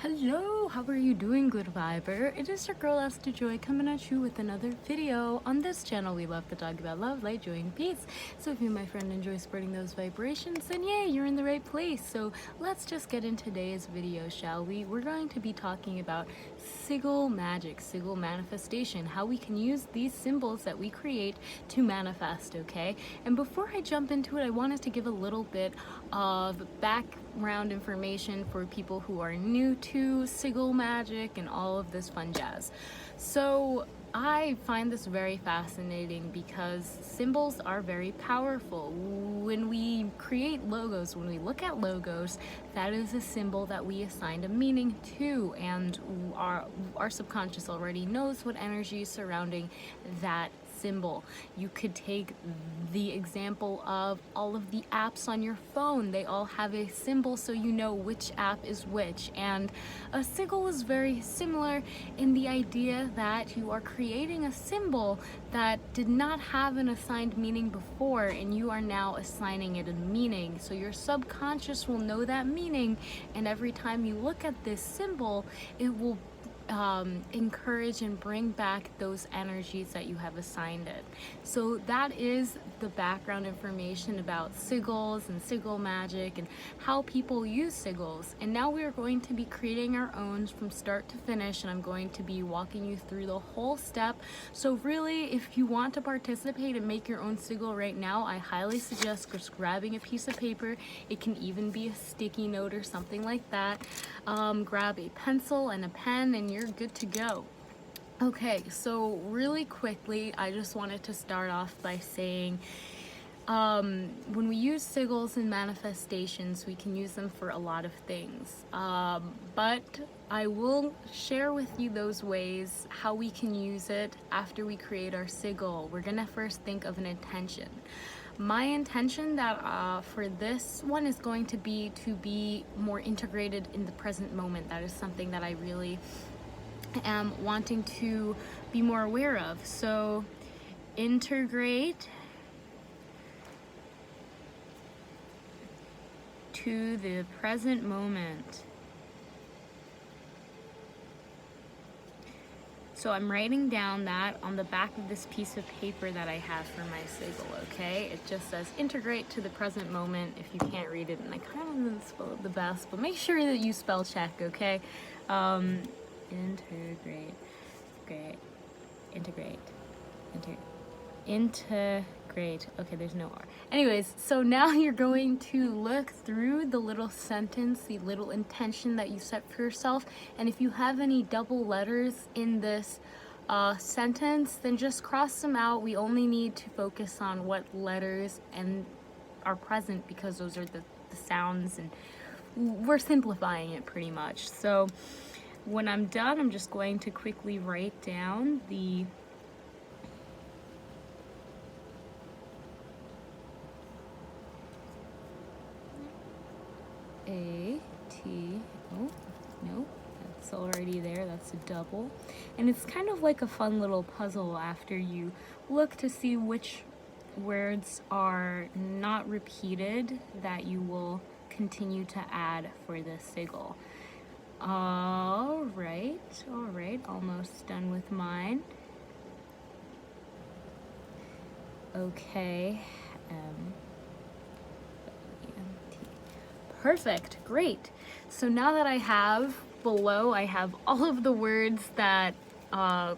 Hello, how are you doing, good viber? It is your girl Esther Joy coming at you with another video. On this channel, we love to talk about love, light, joy, and peace. So if you, my friend, enjoy spreading those vibrations, then yeah, you're in the right place. So let's just get into today's video, shall we? We're going to be talking about sigil magic, sigil manifestation, how we can use these symbols that we create to manifest, okay? And before I jump into it, I wanted to give a little bit of background information for people who are new to sigil magic and all of this fun jazz. So I find this very fascinating because symbols are very powerful. When we create logos, when we look at logos, that is a symbol that we assigned a meaning to, and our subconscious already knows what energy is surrounding that symbol. You could take the example of all of the apps on your phone. They all have a symbol so you know which app is which. And a sigil is very similar in the idea that you are creating a symbol that did not have an assigned meaning before, and you are now assigning it a meaning. So your subconscious will know that meaning, and every time you look at this symbol, it will encourage and bring back those energies that you have assigned it. So that is the background information about sigils and sigil magic and how people use sigils. And now we are going to be creating our own from start to finish, and I'm going to be walking you through the whole step. So really, if you want to participate and make your own sigil right now, I highly suggest just grabbing a piece of paper. It can even be a sticky note or something like that. Grab a pencil and a pen, and you're good to go. Okay, so really quickly, I just wanted to start off by saying when we use sigils and manifestations, we can use them for a lot of things, but I will share with you those ways how we can use it after we create our sigil. We're gonna first think of an intention. My intention that for this one is going to be more integrated in the present moment. That is something that I really am wanting to be more aware of. So integrate to the present moment. So I'm writing down that on the back of this piece of paper that I have for my sigil, okay? It just says integrate to the present moment if you can't read it, and I kind of didn't spell it the best, but make sure that you spell check, okay? Integrate, integrate. Okay, there's no R. Anyways, so now you're going to look through the little sentence, the little intention that you set for yourself, and if you have any double letters in this sentence, then just cross them out. We only need to focus on what letters and are present because those are the sounds, and we're simplifying it pretty much. So when I'm done, I'm just going to quickly write down the A-T-O, no, that's already there, that's a double. And it's kind of like a fun little puzzle after you look to see which words are not repeated that you will continue to add for this sigil. All right, almost done with mine. Okay, perfect, great. So now that I have below, I have all of the words that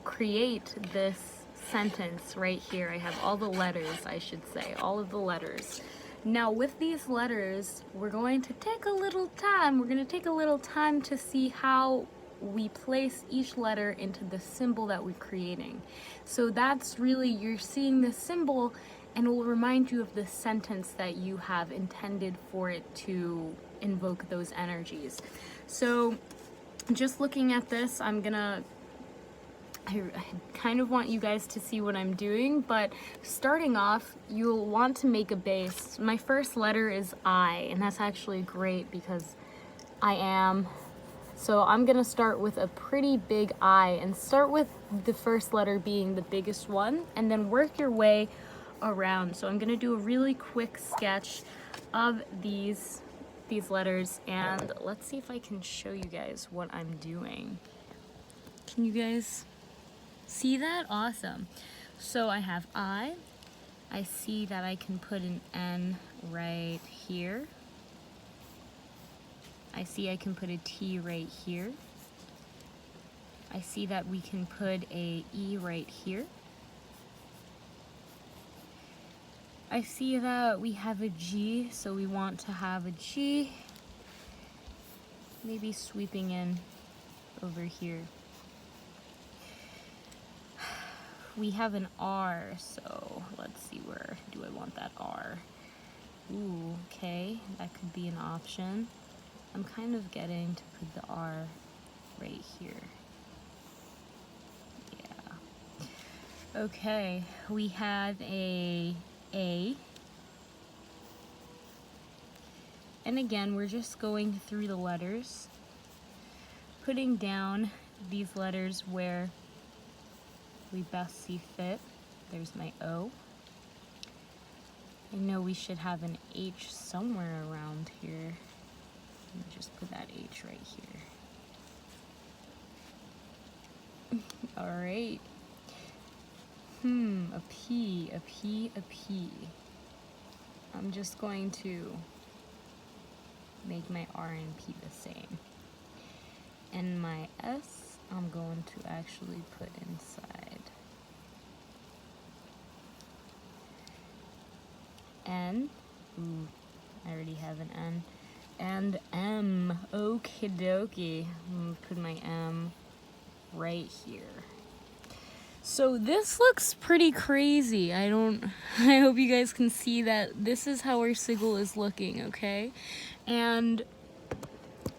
create this sentence right here. I have all the letters, I should say, all of the letters. Now with these letters, we're going to take a little time. We're going to take a little time to see how we place each letter into the symbol that we're creating. So that's really, you're seeing the symbol, and it will remind you of the sentence that you have intended for it to invoke those energies. So just looking at this, I kind of want you guys to see what I'm doing, but starting off, you'll want to make a base. My first letter is I, and that's actually great because I am. So I'm gonna start with a pretty big I, and start with the first letter being the biggest one, and then work your way around. So I'm gonna do a really quick sketch of these these letters, and let's see if I can show you guys what I'm doing. Can you guys see that? Awesome. So I have I see that I can put an N right here. I see I can put a T right here. I see that we can put a E right here. I see that we have a G, so we want to have a G, maybe sweeping in over here. We have an R, so let's see, where do I want that R? Ooh, okay, that could be an option. I'm kind of getting to put the R right here. Yeah. Okay, we have a A. And again, we're just going through the letters, putting down these letters where we best see fit. There's my O. I know we should have an H somewhere around here. Let me just put that H right here. All right. A P, a P, a P. I'm just going to make my R and P the same. And my S, I'm going to actually put inside. N, ooh, I already have an N. And M, okie dokie. I'm gonna put my M right here. So this looks pretty crazy. I hope you guys can see that this is how our sigil is looking, okay? And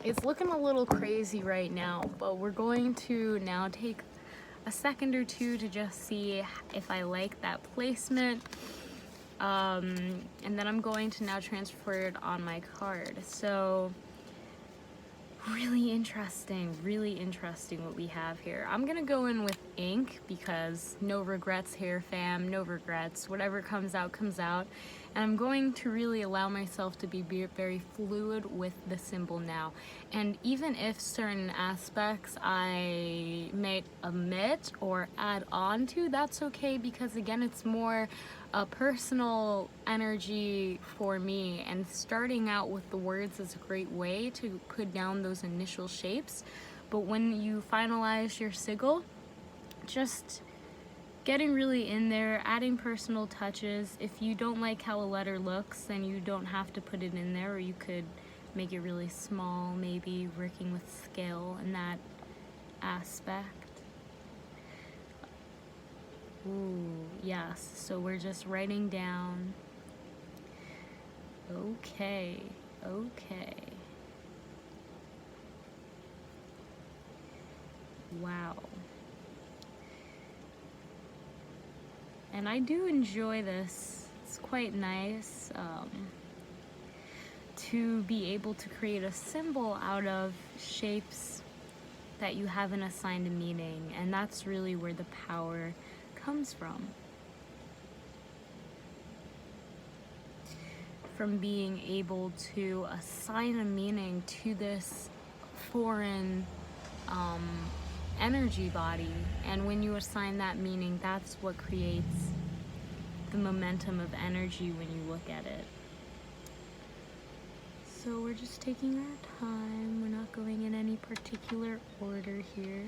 it's looking a little crazy right now, but we're going to now take a second or two to just see if I like that placement. And then I'm going to now transfer it on my card. So really interesting what we have here. I'm gonna go in with ink because no regrets here, fam, no regrets. Whatever comes out, comes out. And I'm going to really allow myself to be very fluid with the symbol now. And even if certain aspects I may omit or add on to, that's okay, because again, it's more a personal energy for me, and starting out with the words is a great way to put down those initial shapes. But when you finalize your sigil, just getting really in there, adding personal touches. If you don't like how a letter looks, then you don't have to put it in there, or you could make it really small, maybe working with scale in that aspect. Ooh, yes, so we're just writing down. Okay. Wow. And I do enjoy this. It's quite nice to be able to create a symbol out of shapes that you haven't assigned a meaning, and that's really where the power comes from being able to assign a meaning to this foreign energy body. And when you assign that meaning, that's what creates the momentum of energy when you look at it. So we're just taking our time. We're not going in any particular order here.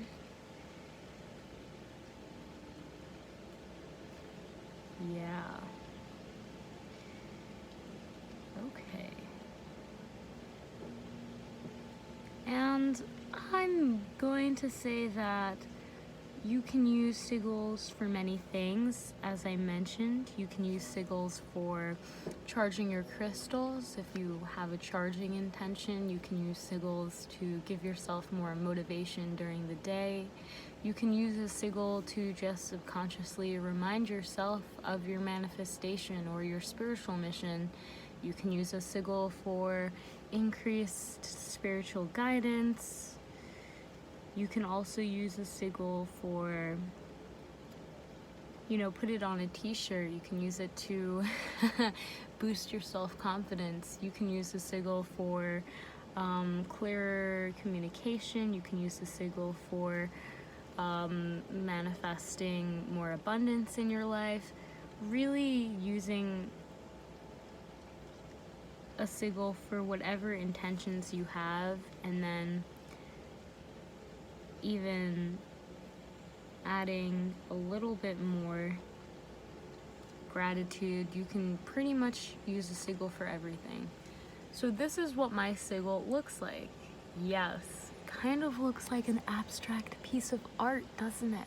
Yeah. Okay. And I'm going to say that you can use sigils for many things. As I mentioned, you can use sigils for charging your crystals. If you have a charging intention, you can use sigils to give yourself more motivation during the day. You can use a sigil to just subconsciously remind yourself of your manifestation or your spiritual mission. You can use a sigil for increased spiritual guidance. You can also use a sigil for you know, put it on a t-shirt. You can use it to boost your self-confidence. You can use the sigil for clearer communication. You can use the sigil for manifesting more abundance in your life. Really using a sigil for whatever intentions you have, and then even adding a little bit more gratitude. You can pretty much use a sigil for everything. So this is what my sigil looks like. Yes, kind of looks like an abstract piece of art, doesn't it?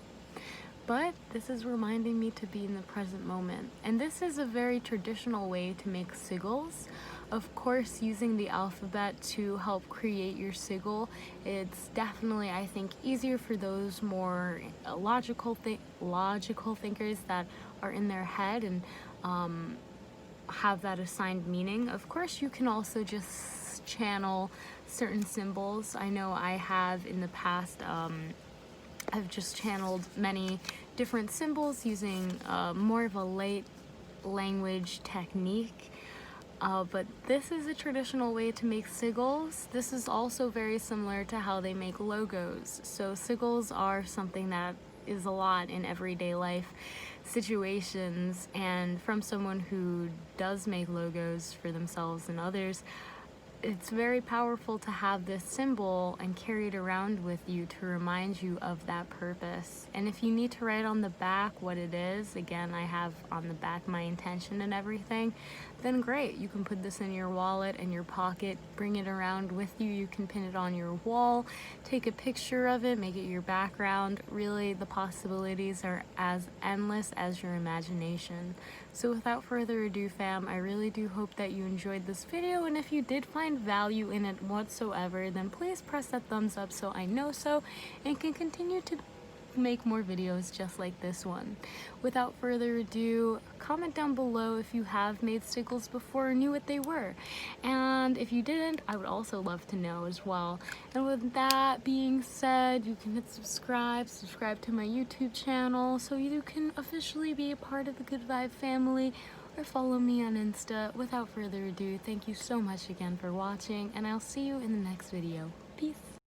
But this is reminding me to be in the present moment. And this is a very traditional way to make sigils. Of course, using the alphabet to help create your sigil, it's definitely, I think, easier for those more logical thinkers that are in their head and have that assigned meaning. Of course, you can also just channel certain symbols. I know I have in the past. I've just channeled many different symbols using more of a late language technique. But this is a traditional way to make sigils. This is also very similar to how they make logos. So sigils are something that is a lot in everyday life situations, and from someone who does make logos for themselves and others, it's very powerful to have this symbol and carry it around with you to remind you of that purpose. And if you need to write on the back what it is, again, I have on the back my intention and everything, then great. You can put this in your wallet and your pocket, bring it around with you. You can pin it on your wall, take a picture of it, make it your background. Really, the possibilities are as endless as your imagination. So without further ado, fam, I really do hope that you enjoyed this video, and if you did find value in it whatsoever, then please press that thumbs up so I know so and can continue to make more videos just like this one. Without further ado, comment down below if you have made sigils before or knew what they were, and if you didn't, I would also love to know as well. And with that being said, you can hit subscribe to my YouTube channel so you can officially be a part of the Good Vibe family, or follow me on Insta. Without further ado, thank you so much again for watching, and I'll see you in the next video. Peace.